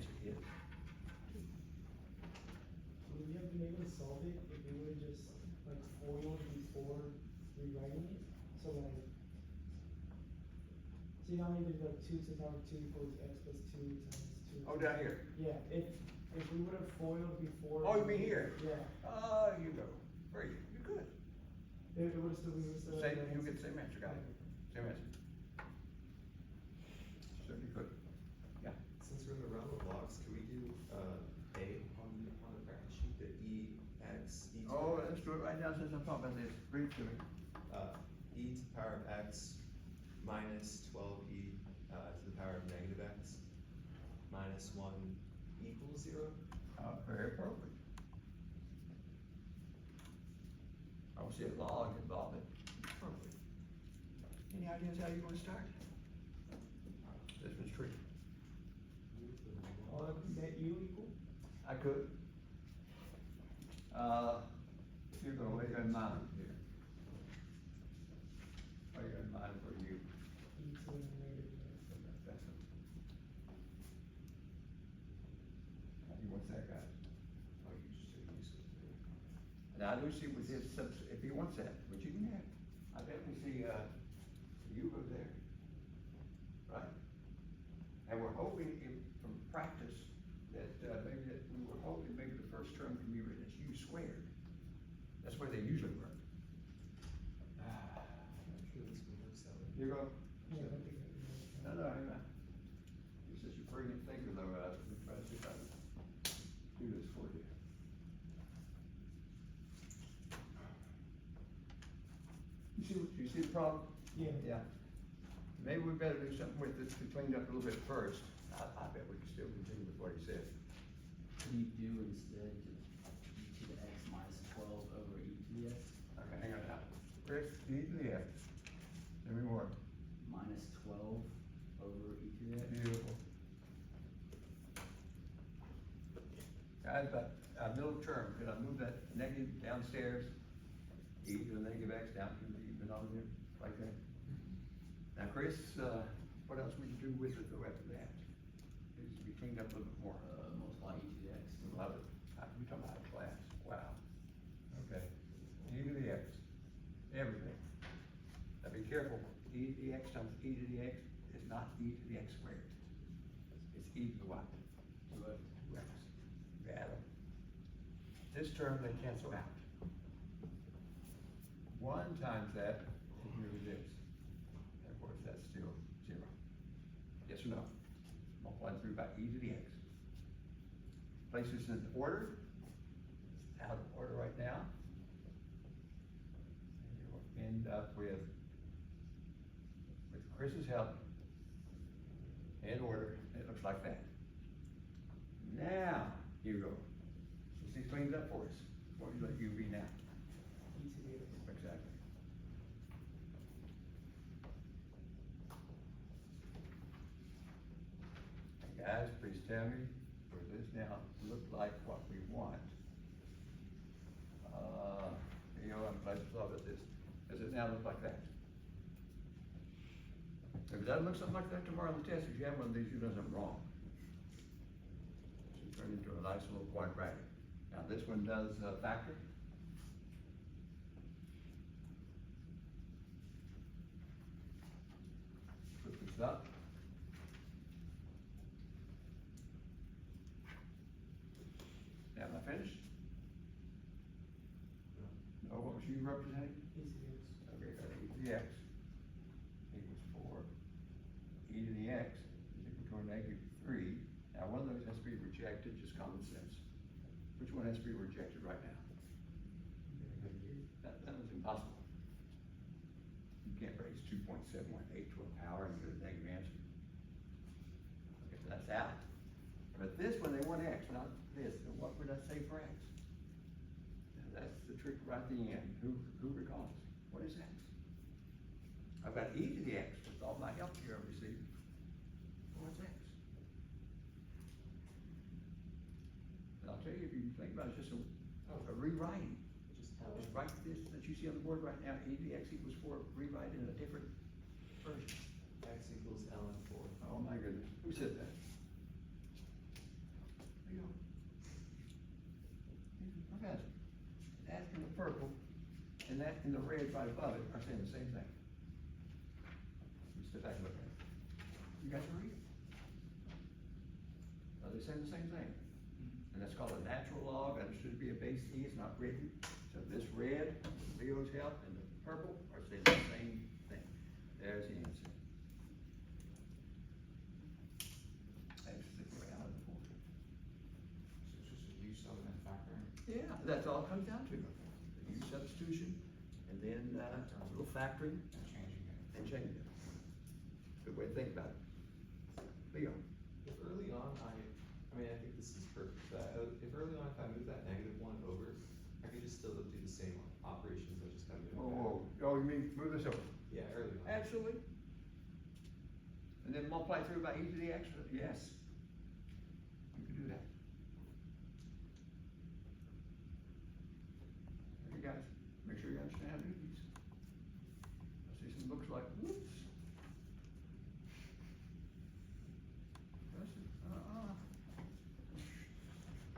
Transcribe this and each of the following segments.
answer is. Would we have been able to solve it if we would have just like foiled before rewriting it? So like, see how maybe like 2 to the power 2 equals x plus 2 times 2. Oh, down here. Yeah, if we would have foiled before. Oh, you mean here? Yeah. You go. Very good. You're good. It would have still, we would still. Same, you'll get the same answer, got it. Same answer. Certainly could. Yeah. Since we're in the realm of logs, can we do A on the practice sheet, the EX, E to Oh, the let's do it right now since I'm talking about this. Read to me. E to the power of x minus 12e to the power of negative x minus 1 equals 0. Very appropriate. I don't see a log involved. Appropriate. Any ideas how you want to start? This one's tricky. Net u equal? I could. You're gonna wait on mine here. What are you in mind for you? E to the negative. That's it. He wants that, guys. Oh, you just say useless. Now, I do see with his subs, if he wants that, which you can have. I definitely see, you go there. Right? And we're hoping from practice that, we were hoping maybe the first term can be written as u squared. That's where they usually work. I'm sure this one works out. You go. Yeah, I think that. No, hang on. This is your brilliant thinker though, let me try to see if I can do this for you. You see the problem? Yeah. Yeah. Maybe we better do something with this to clean it up a little bit first. I bet we can still continue with what he said. Can you do instead just e to the x minus 12 over e to the x Okay, hang on now. Chris, E to the X. Tell me more. minus 12 over e to the x? Beautiful. Guys, but a middle term, could I move that negative downstairs? E to the negative X down to the denominator, like that? Now, Chris, what else would you do with it though after that? Needs to be cleaned up a little bit more. Multiply e to the x. Love it. We talking about class. Wow. Okay. E to the X. Everything. Now be careful. E to the X times E to the X is not E to the X squared. It's E to the what? 2x. 2x. You add them. This term they cancel out. 1 times that, and here it is. And of course, that's still 0. Yes or no? Multiply through by E to the X. Place this in order. It's out of order right now. And you will end up with Chris's help, in order, it looks like that. Now, Hugo, since he cleaned up for us, what would you like you to be now? E to the x. Exactly. Hey guys, please tell me, does this now look like what we want? I'm glad you thought about this. Does it now look like that? If it doesn't look something like that tomorrow on the test, if you have one of these, you've done something wrong. So turn into a nice little quadratic. Now this one does factor. Put this up. Now am I finished? No, what was you representing? E to the x. Okay, got E to the X equals 4. E to the X is equal to a -3. Now one of those has to be rejected, just common sense. Which one has to be rejected right now? That was impossible. You can't raise 2.718 to a power and get a negative answer. Okay, so that's out. But this one, they want X, not this. And what would I say for X? Now that's the trick right at the end. Who recalls? What is X? I've got E to the X with all my help here I've received. What's X? And I'll tell you, if you think about it, it's just a rewriting. Just write this that you see on the board right now, E to the X equals 4, rewrite it in a different version. X equals ln 4. Oh my goodness, who said that? and the reds right above it are saying the same thing. You step back and look at it. You guys read it? They're saying the same thing. And that's called a natural log, understood to be a base E, it's not written. So this red, Leo's help, and the purple are saying the same thing. There's the answer. X is equal out of the four. So it's just a use of and factoring. Yeah, that's all it comes down to. The use substitution, and then, a little factoring And changing it. and changing it. Good way to think about it. Leo? If early on, I mean, I think this is perfect, but if early on, if I move that -1 over, I could just still do the same operations, I just kind of do it. Oh, you mean move this over? Yeah, early on. Absolutely. And then multiply through by e to the x, yes. You can do that. Okay, guys, make sure you understand how to do these. I see some looks like, whoops.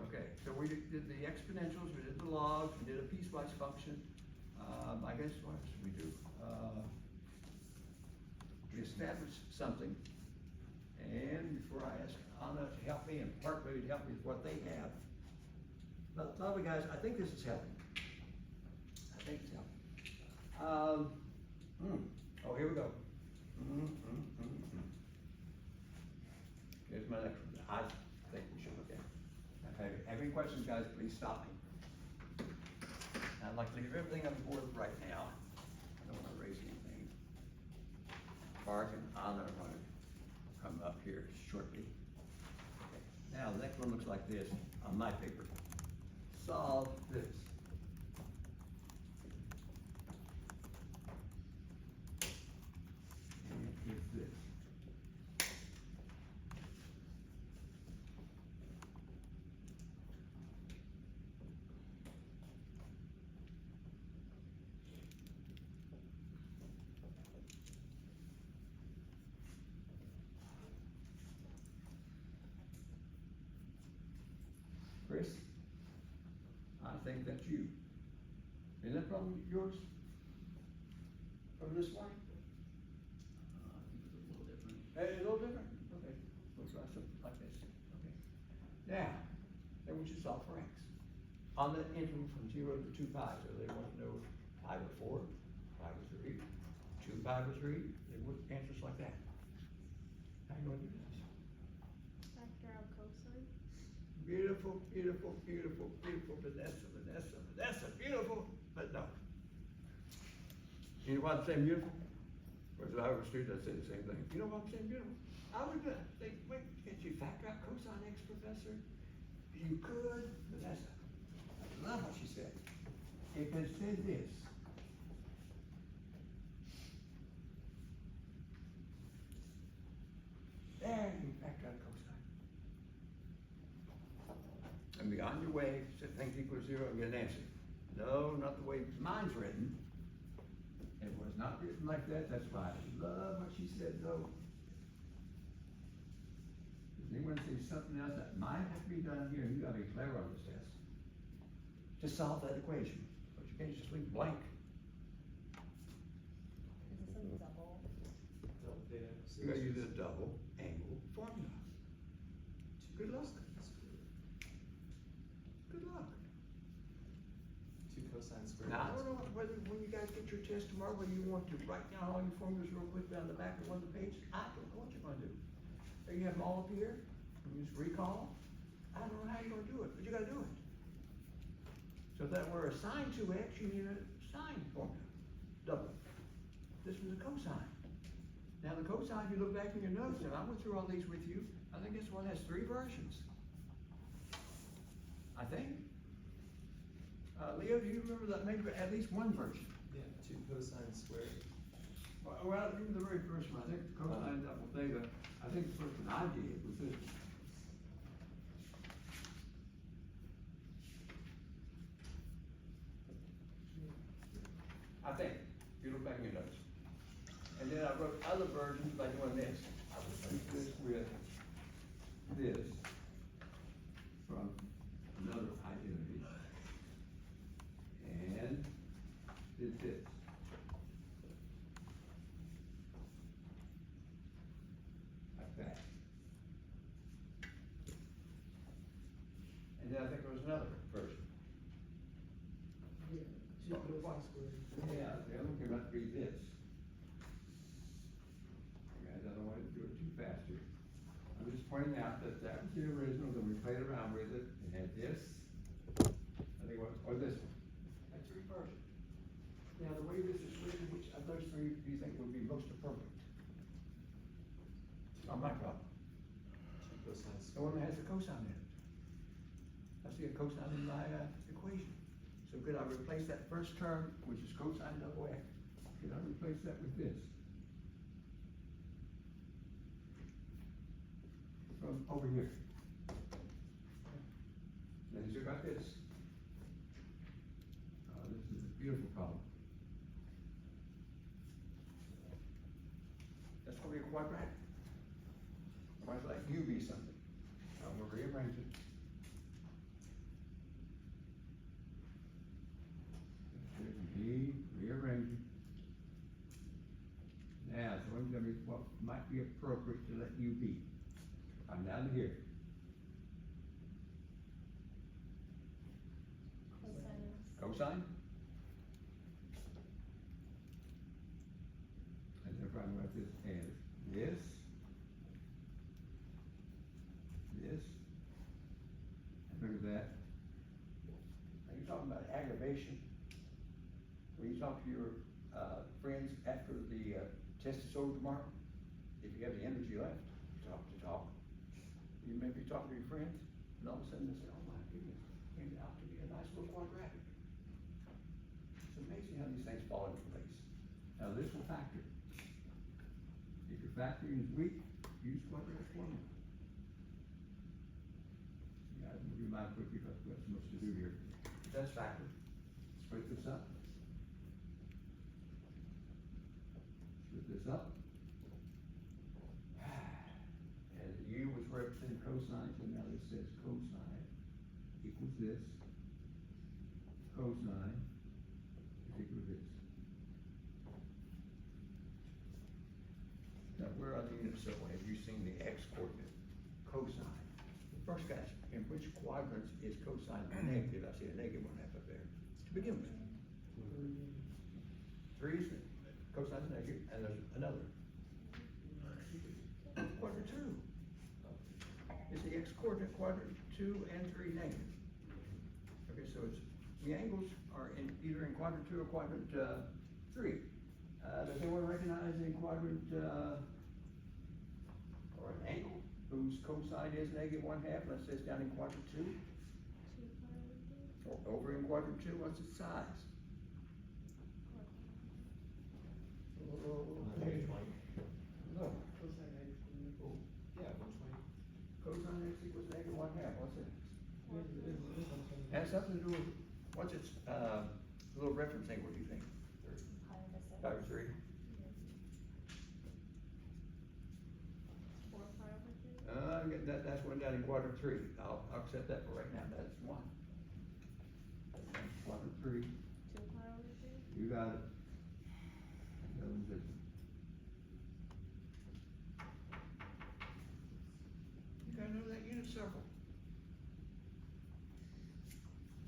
Okay, so we did the exponentials, we did the log, we did a piecewise function. I guess what else did we do? We established something, and before I ask Anna to help me, and Park maybe to help me with what they have. But, lovely guys, I think this is helping. I think it's helping. Oh, here we go. Here's my next one. I think we should look at it. Okay, have any questions, guys, please stop me. I'd like to leave everything on the board right now. I don't wanna raise anything. Mark and Anna are gonna come up here shortly. Okay, now, the next one looks like this on my paper. Solve this. And it's this. Chris, I think that's you. Is that from yours? From this morning? I think it's a little different. Hey, a little different? Okay, looks like something like this, okay. Now, then we should solve for x. On the interval from 0 to 2 pi, so they want to know pi over 4, pi over 3, 2 pi over 3, they would answers like that. How you gonna do this? Factor out cosine. Beautiful, beautiful, beautiful, beautiful, Vanessa, Vanessa, Vanessa, beautiful, but no. You know why I'm saying beautiful? Because I was student, I said the same thing. You know why I'm saying beautiful? I would think, wait, can't you factor out cosine x, professor? You could, Vanessa. I love what she said. It could say this. There, you factor out cosine. And be on your way, set things equal to 0 and get an answer. No, not the way mine's written. It was not written like that, that's why I love what she said though. Does anyone see something else that might have to be done here, you gotta be clever on this test. To solve that equation, but you can't just leave blank. Is this a double? Double theta. So You gotta this use is a double angle formula. Good luck. Good luck. 2 cosine squared. Now, I minus don't know 1. whether, when you guys get your test tomorrow, whether you want to write down all your formulas real quick down the back of one of the pages. I don't know what you're gonna do. Or you have them all up here, and you just recall. I don't know how you're gonna do it, but you gotta do it. So if that were a sine 2x, you need a sine formula, double. This was a cosine. Now the cosine, if you look back in your notes, and I went through all these with you, I think this one has 3 versions. I think. Leo, do you remember that maybe at least one version? Yeah, 2 cosine squared. Well, I remember the very first one, I think the cosine double theta, I think the first one I did was this. I think, if you look back in your notes. And then I wrote other versions by doing this. I replaced this with this from another identity. And did this. that. And then I think there was another version. Yeah, two cosine squared. Yeah, the other one came out to be this. Guys, I don't want to do it too fast here. I'm just pointing out that that was the original, then we played around with it, and had this, I think, or this one. That's three versions. Now, the way this is written, which of those three do you think would be most appropriate? Not my problem. Two cosine The one that has the cosine in it. I see a cosine in my equation. So could I replace that first term, which is cosine double x? Could I replace that with this? From over here. Then you got this. This is a beautiful problem. That's gonna be a quadratic. Might like u be something. I'm gonna rearrange it. Rearrange it. Now, so I'm gonna be what might be appropriate to let u be. I'm down to here. Cosine? And if I write this as this, and look at that. Are you talking about aggravation? When you talk to your, friends after the, test is over tomorrow, if you have the energy left to talk, you may be talking to your friends, and all of a sudden they say, oh my goodness, came out to be a nice little quadratic. It's amazing how these things fall into place. Now this will factor. If your factoring is weak, use quadratic formula. You guys will be mind quickly, but we have so much to do here. That's factor. Split this up. Split this up. And u was representing cosine, so now this says cosine equals this. Cosine is equal to this. Now, where on the unit circle have you seen the x coordinate? Cosine. The first guy, in which quadrants is cosine negative? I see a negative one half up there. To begin with. Three is cosine negative, and there's another. Quadrant two. Is the x coordinate quadrant 2 and 3 negative? Okay, so it's, the angles are in either in quadrant 2 or quadrant 3. Does anyone recognize in quadrant, or an angle whose cosine is negative 1/2, let's say it's down in quadrant 2? Or over in quadrant 2, what's its size? No. Yeah, 120. Cosine x equals negative 1/2, what's it? Has something to do with, what's its, little reference angle, do you think? 5/3? That's one down in quadrant 3, I'll accept that for right now, that's one. Quadrant 3, you got it. The other one's this one. You gotta know that unit circle.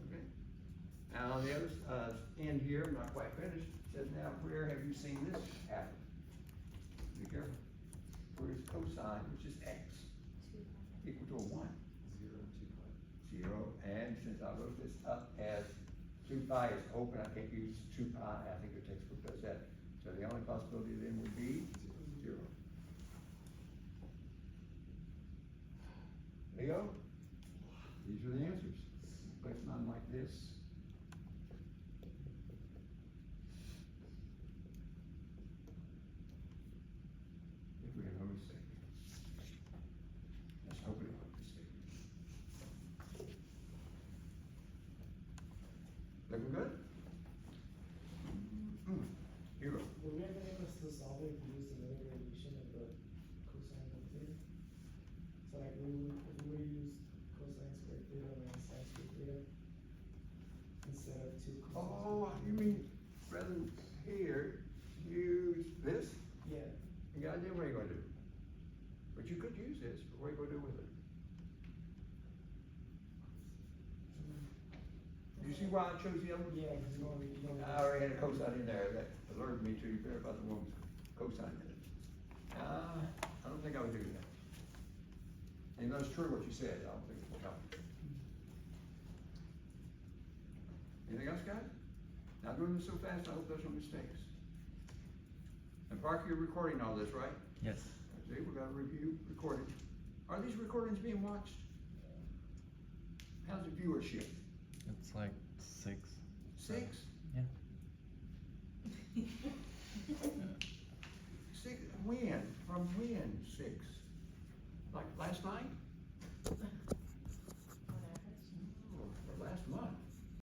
Okay. Now, on the other, end here, I'm not quite finished, it says now, where have you seen this happen? Be careful. Where is cosine, which is x, equal to a 1? 0 and 2 pi. 0, and since I wrote this up as 2 pi is open, I can't use 2 pi, I think your textbook does that. So the only possibility then would be 0. Leo, these are the answers. Place mine like this. If we have no mistake. Let's hope we don't have a mistake. Looking good? Here we go. Would we have been able to still solve it if we used another variation of the cosine of theta? So like, if we were to use cosine squared theta minus sine squared theta instead of two cosine. Oh, you mean rather than here, use this? Yeah, You got an idea what you're gonna do? We're but you could use this, but what are you gonna do with it? Do you see why I chose yellow? Yeah, cause you're gonna. I already had a cosine in there, that alerted me to you about the woman's cosine in it. I don't think I would do that. And that's true what you said, I don't think it will help. Anything else, guys? Not doing this so fast, I hope there's no mistakes. And Parker, you're recording all this, right? Yes. See, we got a review, recording. Are these recordings being watched? How's the viewership? It's like 6. 6? Yeah. 6, when? From when, 6? Like last night? Or last month?